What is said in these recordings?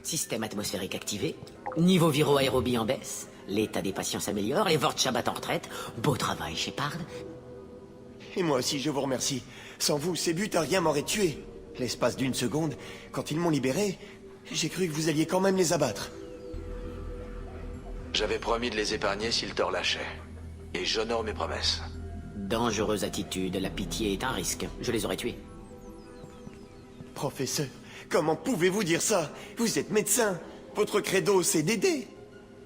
Système atmosphérique activé. Niveau viro-aérobie en baisse. L'état des patients s'améliore. Les Vorcha battent en retraite. Beau travail, Shepard. Et moi aussi, je vous remercie. Sans vous, ces buts à rien m'auraient tué. L'espace d'une seconde, quand ils m'ont libéré, j'ai cru que vous alliez quand même les abattre. J'avais promis de les épargner s'ils te relâchaient. Et j'honore mes promesses. Dangereuse attitude. La pitié est un risque. Je les aurais tués. Professeur, comment pouvez-vous dire ça? Vous êtes médecin. Votre credo, c'est d'aider.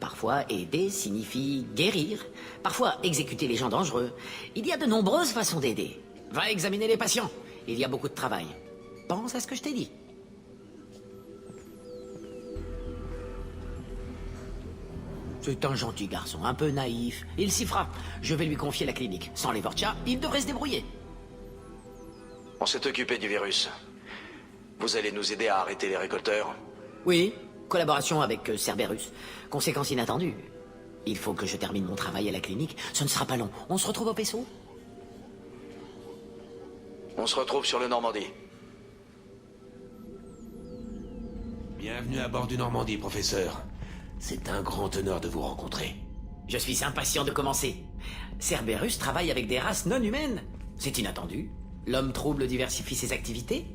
Parfois, aider signifie guérir. Parfois, exécuter les gens dangereux. Il y a de nombreuses façons d'aider. Va examiner les patients. Il y a beaucoup de travail. Pense à ce que je t'ai dit. C'est un gentil garçon, un peu naïf. Il s'y fera. Je vais lui confier la clinique. Sans les Vorcha, il devrait se débrouiller. On s'est occupé du virus. Vous allez nous aider à arrêter les récolteurs? Oui, collaboration avec Cerberus. Conséquence inattendue. Il faut que je termine mon travail à la clinique. Ce ne sera pas long. On se retrouve au vaisseau? On se retrouve sur le Normandie. Bienvenue à bord du Normandie, professeur. C'est un grand honneur de vous rencontrer. Je suis impatient de commencer. Cerberus travaille avec des races non humaines. C'est inattendu. L'homme trouble diversifie ses activités.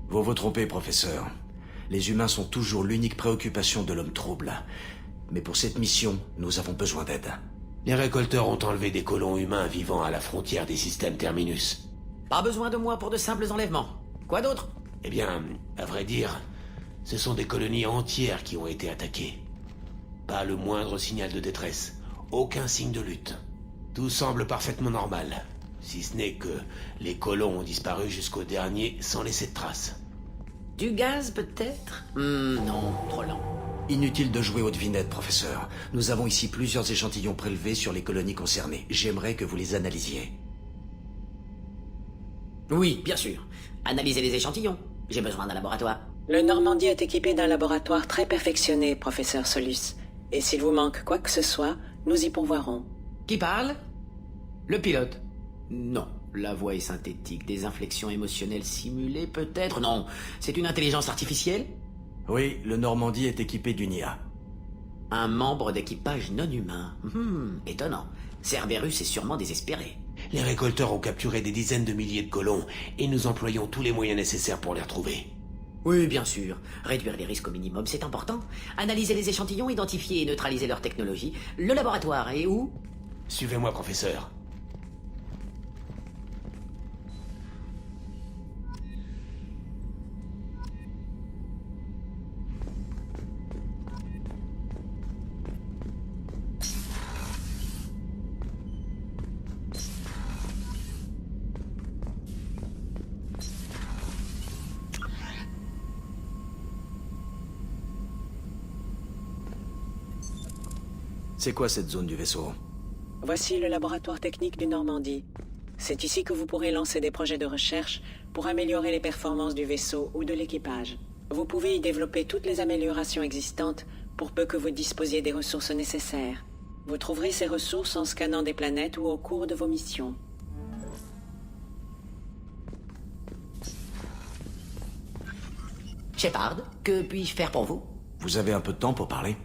Vous vous trompez, professeur. Les humains sont toujours l'unique préoccupation de l'homme trouble. Mais pour cette mission, nous avons besoin d'aide. Les récolteurs ont enlevé des colons humains vivant à la frontière des systèmes Terminus. Pas besoin de moi pour de simples enlèvements. Quoi d'autre? Eh bien, à vrai dire, ce sont des colonies entières qui ont été attaquées. Pas le moindre signal de détresse, aucun signe de lutte. Tout semble parfaitement normal, si ce n'est que les colons ont disparu jusqu'au dernier sans laisser de traces. Du gaz, peut-être? Non, trop lent. Inutile de jouer aux devinettes, professeur. Nous avons ici plusieurs échantillons prélevés sur les colonies concernées. J'aimerais que vous les analysiez. Oui, bien sûr. Analysez les échantillons. J'ai besoin d'un laboratoire. Le Normandie est équipé d'un laboratoire très perfectionné, professeur Solus. Et s'il vous manque quoi que ce soit, nous y pourvoirons. Qui parle? Le pilote. Non, la voix est synthétique. Des inflexions émotionnelles simulées, peut-être? Non, c'est une intelligence artificielle? Oui, le Normandie est équipé d'une IA. Un membre d'équipage non humain. Étonnant. Cerberus est sûrement désespéré. Les récolteurs ont capturé des dizaines de milliers de colons, et nous employons tous les moyens nécessaires pour les retrouver. Oui, bien sûr. Réduire les risques au minimum, c'est important. Analyser les échantillons, identifier et neutraliser leur technologie. Le laboratoire est où? Suivez-moi, professeur. C'est quoi cette zone du vaisseau? Voici le laboratoire technique du Normandie. C'est ici que vous pourrez lancer des projets de recherche pour améliorer les performances du vaisseau ou de l'équipage. Vous pouvez y développer toutes les améliorations existantes pour peu que vous disposiez des ressources nécessaires. Vous trouverez ces ressources en scannant des planètes ou au cours de vos missions. Shepard, que puis-je faire pour vous? Vous avez un peu de temps pour parler?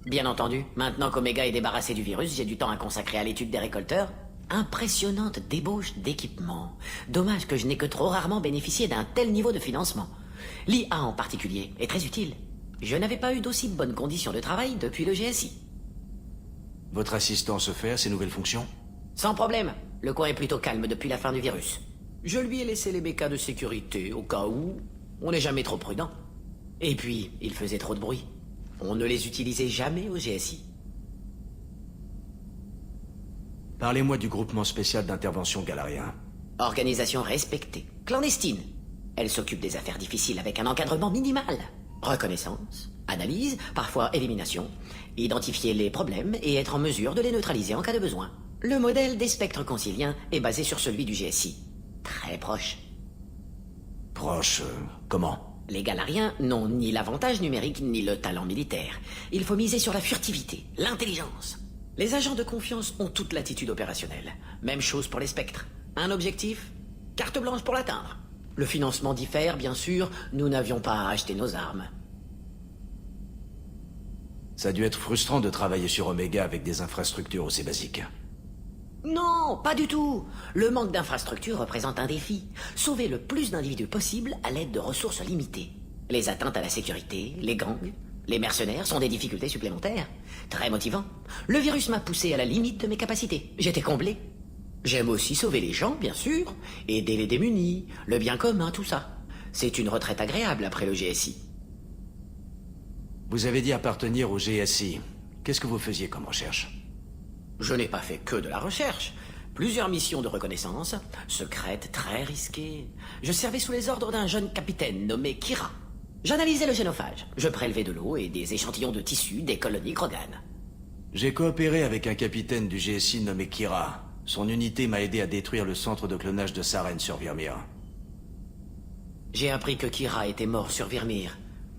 Bien entendu, maintenant qu'Omega est débarrassé du virus, j'ai du temps à consacrer à l'étude des récolteurs. Impressionnante débauche d'équipements. Dommage que je n'ai que trop rarement bénéficié d'un tel niveau de financement. L'IA en particulier est très utile. Je n'avais pas eu d'aussi bonnes conditions de travail depuis le GSI. Votre assistant se fait à ses nouvelles fonctions? Sans problème, le coin est plutôt calme depuis la fin du virus. Je lui ai laissé les bécas de sécurité au cas où on n'est jamais trop prudent. Et puis, il faisait trop de bruit. On ne les utilisait jamais au GSI. Parlez-moi du groupement spécial d'intervention galarien. Organisation respectée, clandestine. Elle s'occupe des affaires difficiles avec un encadrement minimal. Reconnaissance, analyse, parfois élimination, identifier les problèmes et être en mesure de les neutraliser en cas de besoin. Le modèle des spectres conciliens est basé sur celui du GSI. Très proche. Proche, comment? Les Galariens n'ont ni l'avantage numérique ni le talent militaire. Il faut miser sur la furtivité, l'intelligence. Les agents de confiance ont toute l'attitude opérationnelle. Même chose pour les spectres. Un objectif, carte blanche pour l'atteindre. Le financement diffère, bien sûr, nous n'avions pas à acheter nos armes. Ça a dû être frustrant de travailler sur Omega avec des infrastructures aussi basiques. Non, pas du tout. Le manque d'infrastructures représente un défi. Sauver le plus d'individus possible à l'aide de ressources limitées. Les atteintes à la sécurité, les gangs, les mercenaires sont des difficultés supplémentaires. Très motivant. Le virus m'a poussé à la limite de mes capacités. J'étais comblé. J'aime aussi sauver les gens, bien sûr, aider les démunis, le bien commun, tout ça. C'est une retraite agréable après le GSI. Vous avez dit appartenir au GSI. Qu'est-ce que vous faisiez comme recherche? Je n'ai pas fait que de la recherche. Plusieurs missions de reconnaissance, secrètes, très risquées. Je servais sous les ordres d'un jeune capitaine nommé Kira. J'analysais le génophage. Je prélevais de l'eau et des échantillons de tissus des colonies Krogan. J'ai coopéré avec un capitaine du GSI nommé Kira. Son unité m'a aidé à détruire le centre de clonage de Saren sur Virmir. J'ai appris que Kira était mort sur Virmir.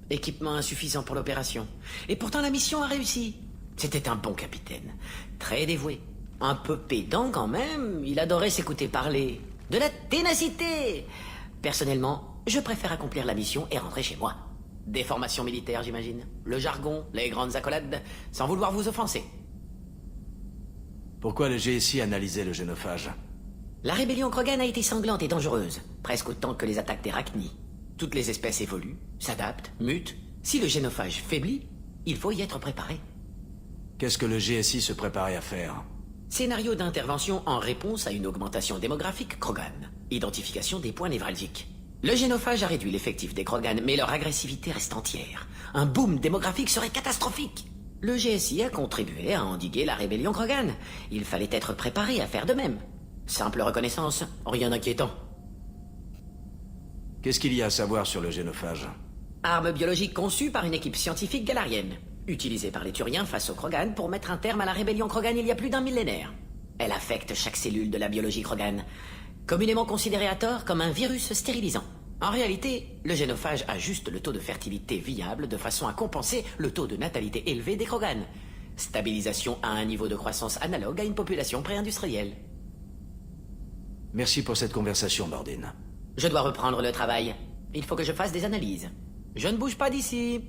Équipement insuffisant pour l'opération. Et pourtant la mission a réussi. C'était un bon capitaine. Très dévoué. Un peu pédant quand même. Il adorait s'écouter parler. De la ténacité. Personnellement, je préfère accomplir la mission et rentrer chez moi. Des formations militaires, j'imagine. Le jargon, les grandes accolades, sans vouloir vous offenser. Pourquoi le GSI analysait le génophage? La rébellion Krogan a été sanglante et dangereuse. Presque autant que les attaques des Rachni. Toutes les espèces évoluent, s'adaptent, mutent. Si le génophage faiblit, il faut y être préparé. Qu'est-ce que le GSI se préparait à faire? Scénario d'intervention en réponse à une augmentation démographique Krogan. Identification des points névralgiques. Le génophage a réduit l'effectif des Krogan, mais leur agressivité reste entière. Un boom démographique serait catastrophique. Le GSI a contribué à endiguer la rébellion Krogan. Il fallait être préparé à faire de même. Simple reconnaissance, rien d'inquiétant. Qu'est-ce qu'il y a à savoir sur le génophage? Arme biologique conçue par une équipe scientifique galarienne. Utilisée par les Turiens face aux Krogan pour mettre un terme à la rébellion Krogan il y a plus d'un millénaire. Elle affecte chaque cellule de la biologie Krogan. Communément considérée à tort comme un virus stérilisant. En réalité, le génophage ajuste le taux de fertilité viable de façon à compenser le taux de natalité élevé des Krogan. Stabilisation à un niveau de croissance analogue à une population pré-industrielle. Merci pour cette conversation, Mordin. Je dois reprendre le travail. Il faut que je fasse des analyses. Je ne bouge pas d'ici.